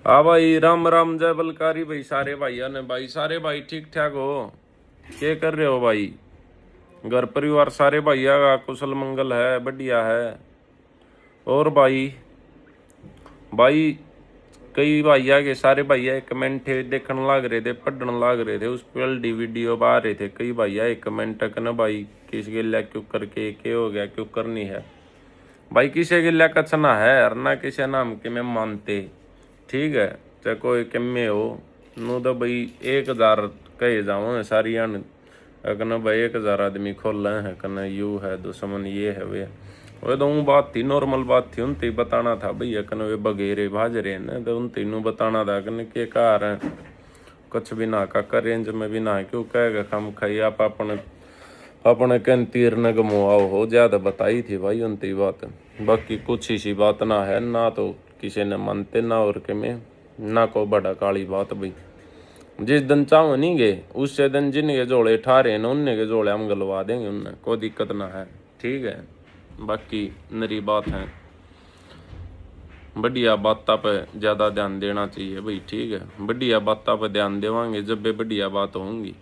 हाँ भाई, राम राम, जय बलकारी भाई। सारे भाइया ने भाई, सारे भाई ठीक ठाक हो? क्या कर रहे हो भाई? घर परिवार सारे भैया का कुशल मंगल है? बढ़िया है। और भाई भाई कई भैया के सारे भैया कमेंट देखने लाग रहे थे, पढ़ने लाग रहे थे, उस पर एलडी वीडियो आ रहे थे। कई भैया एक कमेंट करना भाई, किस गिल्ला क्यों करके क्या हो गया, क्यों करनी है भाई? किसी गिल्ला कचना है और ना किसी नाम के में मानते। ठीक है, चाहे कोई कमे हो नू तो भाई 1,000 कहे जाओ सारी अगन भाई 1,000 आदमी खोल रहे हैं कन यू है दुश्मन, ये है वो तो बात थी, नॉर्मल बात थी। उन तीन बताना था भैया कन वे बगेरे भाज रहे हैं, तो उन तीनों बताना था कन के कार है कुछ भी ना का रेंज में भी ना क्यों कहेगा खम खाई आप अपने कन तीर न गमवाओ हो, ज्यादा बताई थी भाई उनती बात। बाकी कुछ ही सी बात ना है ना, तो किसी ने मानते ना और के में ना को बड़ा काली बात भाई। जिस दिन चाहो नहीं गए उससे दिन जिनके जोड़े ठा रहे हैं उनने के जोड़े हम गलवा देंगे, उनने कोई दिक्कत ना है। ठीक है, बाकी नरी बात है, बढ़िया बातों पे ज़्यादा ध्यान देना चाहिए भाई। ठीक है, बढ़िया बातों पे ध्यान देवांगे जब भी बढ़िया बात होंगी।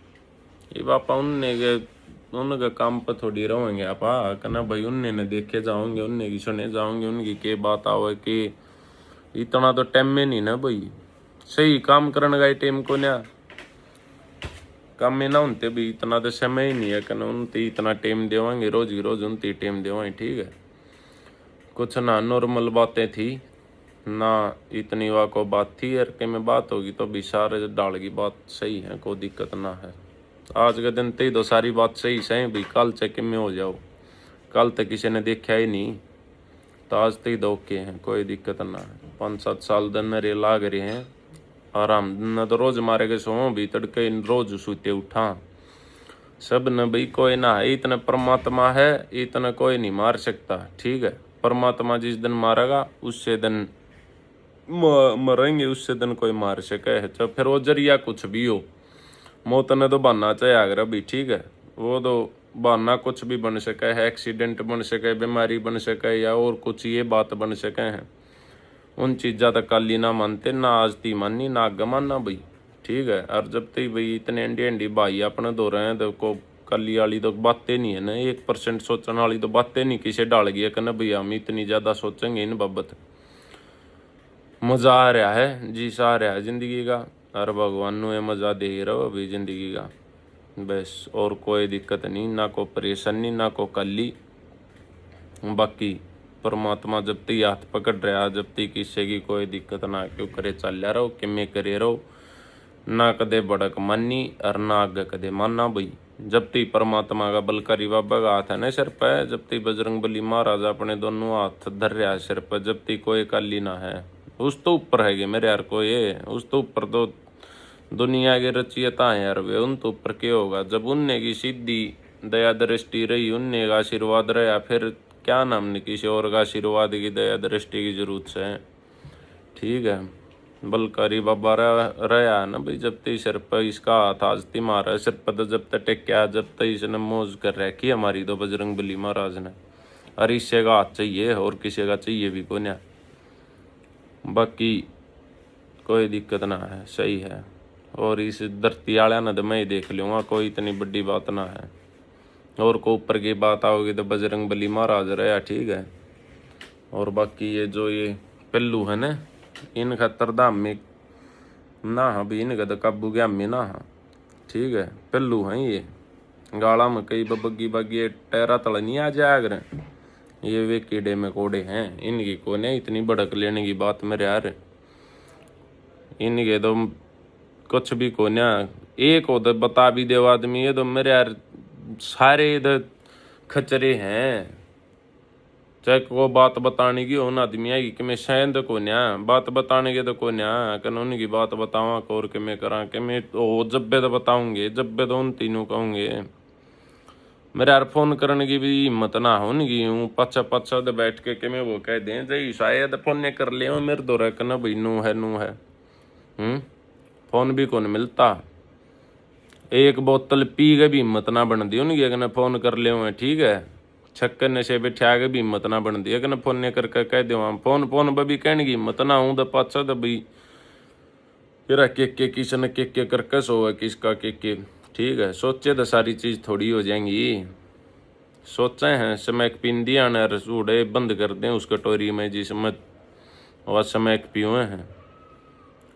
ये बापा उनके काम पर थोड़ी रहेंगे आप कहना भाई, उनने ने देखे जाओगे, उनने की सुने जाओगे, उनकी के बात आओ कि इतना तो टाइम में नहीं ना भाई। सही काम करने का टाइम को ना काम में ना उनते भी इतना तो समय ही नहीं है कहना उनते इतना टाइम देवांगे, रोज की रोज उनते टाइम देवाएं। ठीक है, कुछ ना नॉर्मल बातें थी ना, इतनी वाह को बात थी यार के में बात होगी तो भी सारे डाल की बात सही है, कोई दिक्कत ना है। आज के दिन ते तो सारी बात सही सही भाई, कल चेक में हो जाओ, कल तक किसी ने देखा ही नहीं, तो आज तक दो के हैं, कोई दिक्कत ना है। 5-7 साल दिन रे लाग रहे हैं आराम न, तो रोज मारे के सो भी तड़के रोज सूते उठा सब न भाई। कोई ना है इतना परमात्मा है, इतना कोई नहीं मार सकता। ठीक है, परमात्मा जिस दिन मारेगा उससे दिन मरेंगे, उससे दिन कोई मार सके है, चाहे फिर वो जरिया कुछ भी हो। मौत ने तो बहाना चाहे आगरा भी। ठीक है, वो तो बहाना कुछ भी बन सके है, एक्सीडेंट बन सके, बीमारी बन सके, या और कुछ ये बात बन सके हैं। उन चीज़ा तक काली ना मानते ना, आज ती माननी ना आगे मानना भाई। ठीक है, और जब तक भाई इतने अंडी अंडी भाई अपने दो रहे हैं तो को कली वाली तो बातें नहीं है ना, 1% सोचने वाली तो बातें नहीं किसी डाल गई कहना भाई हम इतनी ज़्यादा सोचेंगे इन बाबत। मज़ा आ रहा है, जी सा आ रहा है जिंदगी का, और भगवान ने ये मज़ा दे ही रहो अभी जिंदगी का, बस। और कोई दिक्कत नहीं, ना को परेशानी ना को कली। बाकी परमात्मा जब तक हाथ पकड़ रहा, जब तक किसी की कोई दिक्कत ना क्यों करे चल रहो कि मैं करे रहो, ना कदे बड़क मानी और ना आगे कदे मानना भाई। जब तक परमात्मा का बलकारी बाबा का हाथ है ना सिर पर, जब तक बजरंग बली महाराज अपने दोनों हाथ धर रहा है सिर पर, जब तक कोई काली ना है। उस तो ऊपर है मेरे यार को ये, उस तो ऊपर तो दुनिया के रचियता है यार वे, उन तो ऊपर क्या होगा। जब उनने की सीधी दया दृष्टि रही, उनने का आशीर्वाद रहा, फिर क्या नाम ने किसी और का आशीर्वाद की दया दृष्टि की जरूरत है। ठीक है, बलकारी बाबा रहा है ना भाई, जब तक सिर पर इसका हाथ आज ती मारा सिर पर, तो जब तक टेक्या, जब तक इसने मौज कर रखी हमारी तो बजरंग बली महाराज ने। और इससे का हाथ चाहिए और किसी का चाहिए भी को ना, बाकी कोई दिक्कत ना है, सही है। और इस धरती वाला ना तो मैं ही देख लूँगा, कोई इतनी बड़ी बात ना है। और को ऊपर की बात आओगी तो बजरंग बली महाराज रहा। ठीक है, और बाकी ये जो ये पिल्लू है ना, इन खतर दाम में ना अभी इनका तो काबू गया में ना। ठीक है, पिल्लू हैं ये, गाला में कई बग्गी बग्गी टहरा तल नहीं आ जाया अगर, ये वे कीड़े में कोड़े हैं, इनकी को नहीं इतनी भड़क लेने की बात मेरे यार। इनके तो कुछ भी को ना, एक उधर बता भी दे आदमी, ये तो मेरे यार सारे इधर खचरे हैं। चाहे को बात बताने की हो ना आदमी आएगी कि मैं शायद को न्या बात बताने के तो को न्या कानून की बात बतावा और के मैं करा के मैं तो जब बे तो बताऊंगे, जब बे तो उन तीनों कहूँगे। मेरे यार फोन करने की भी हिम्मत ना हो नहीं हूँ, पच्छा पच्छा तो बैठ के मैं वो कह दें जय शायद फोन ने कर लिया मेरे दो रखना भाई नू है नू है। फोन भी कौन मिलता, एक बोतल पी के भी हिम्मत ना बन दी उनकी अगर फोन कर ले हुए। ठीक है, छक्कर नशे बैठा के भी हिम्मत ना बन दी अगर फोन ने करके कह दो फोन फोन पर भी कहने की हिम्मत ना हूँ तो पाछा तो भाई फिर के किसने के करके सोवे किसका के ठीक है। सोचे तो सारी चीज थोड़ी हो जाएंगी। सोचे हैं समय पिंदिया ने रसूड़े बंद कर दें उस कटोरी में जिसमें वह समय पिए हैं,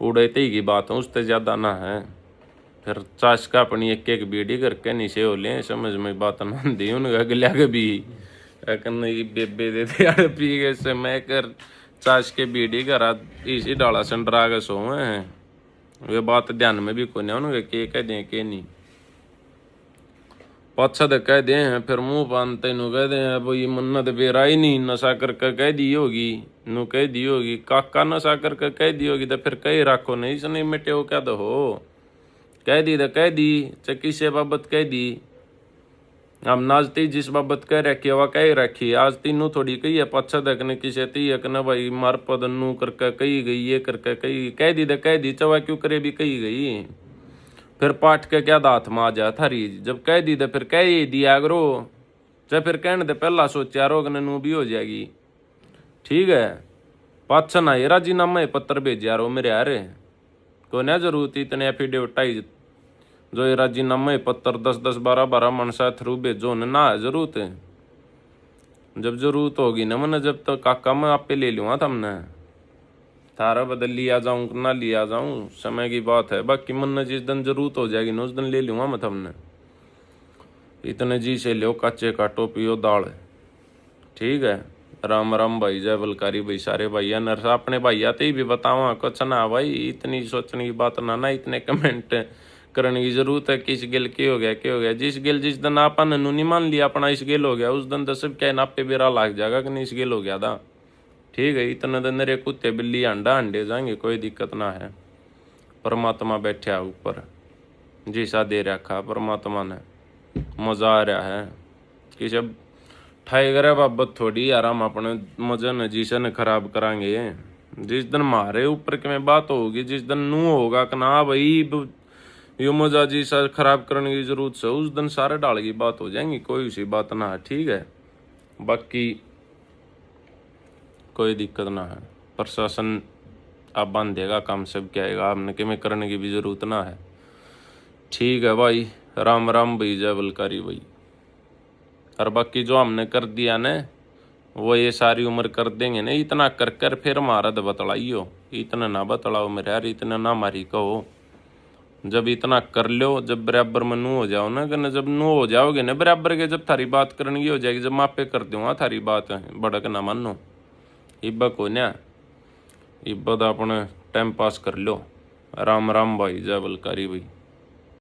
उड़ते की बात है उससे ज्यादा ना है। फिर चाश का अपनी एक बीड़ी करके नीचे हो लें, समझ में बात ना दी उनका अगला कभी बेबे देते यार पी गए से मैं कर चाश के बीड़ी करा इसी डाला संडरा के सोए हैं। वे बात ध्यान में भी कोई नहीं उनके के कह दें के नहीं पाछा तो कह दे हैं फिर मुंह बांधते नु कह दे भाई मन्नत बेरा ही नहीं नशा करके कह दी होगी नु कह दी होगी काका नशा करके कह दी होगी तो फिर कह रखो नहीं से नहीं मिटे हो क्या तो हो कह दी तो कह दी चक्की से बाबत कह दी। हम नाचती जिस बाबत कह रखी वह कह रखी आज तीनों थोड़ी कही है पाछा तक ने किसे ती है ना भाई मार पद नू करके कही गई ये करके कही कह दी तो कह दी चवा क्यों करे भी कही गई। फिर पाठ के क्या दात में आ जा थारी जब कह दी तो फिर कह ही दिया करो चाहे फिर कहने तो पहला सोचा रोग नू भी हो जाएगी ठीक है। पाछा ना ये राजीनामा पत्र भेजा रो मेरे यार को ना जरूरत इतने एफिडेविट आई जो ये राजीनामा पत्र 10-10 12-12 मनसा थ्रू भेजो ना जरूरत है। जब जरूरत होगी ना मैंने जब तक काका मैं आप पे ले लूँगा तमने थारा बदल लिया जाऊँ ना लिया जाऊँ समय की बात है। बाकी मन जिस दिन जरूरत हो जाएगी ना उस दिन ले लूँगा मैं तमने। इतने जी से लो कच्चे काटो पियो दाल ठीक है। राम राम भाई जय बलकारी भाई सारे भैया नरसा अपने भैया ते ही भी बताओ कुछ ना भाई इतनी सोचने की बात ना इतने कमेंट करने की जरूरत है कि इस गिल क्या हो गया जिस गिल जिस दिन आपन नहीं मान लिया अपना इस गिल हो गया उस दिन तो सब क्या नापे बेरा लाग जाएगा कि नहीं इस गिल हो गया था ठीक है। इतने दिन मेरे कुत्ते बिल्ली अंडे जाएंगे कोई दिक्कत ना है। परमात्मा बैठा ऊपर जैसा दे रखा परमात्मा ने मजा आ रहा है कि जब ठाई करे बाबत थोड़ी यार हम अपने मजे न जिसे न खराब करांगे। जिस दिन मारे ऊपर के में बात होगी जिस दिन नू होगा कि ना भाई यो मजा जी सा खराब करने की जरूरत से उस दिन सारे डाल की बात हो जाएंगी कोई सी बात ना है ठीक है। बाकी कोई दिक्कत ना है प्रशासन आप बांधेगा काम सब क्या आएगा आपने कि में करने की भी जरूरत ना है ठीक है भाई। राम राम भाई जय बलकारी भाई। और बाकी जो हमने कर दिया ने वो ये सारी उम्र कर देंगे ना इतना कर कर फिर महारत बतलाइयो इतना ना बतलाओ मेरे यार इतना ना मारी कहो। जब इतना कर लो जब बराबर में नू हो जाओ ना कि जब नू हो जाओगे ना बराबर के जब थारी बात करने की हो जाएगी जब मापे कर दूंगा थारी बात बड़क ना मानो इब्बा को ना इब्बा तो अपने टाइम पास कर लो। राम राम भाई जय बलकारी भाई।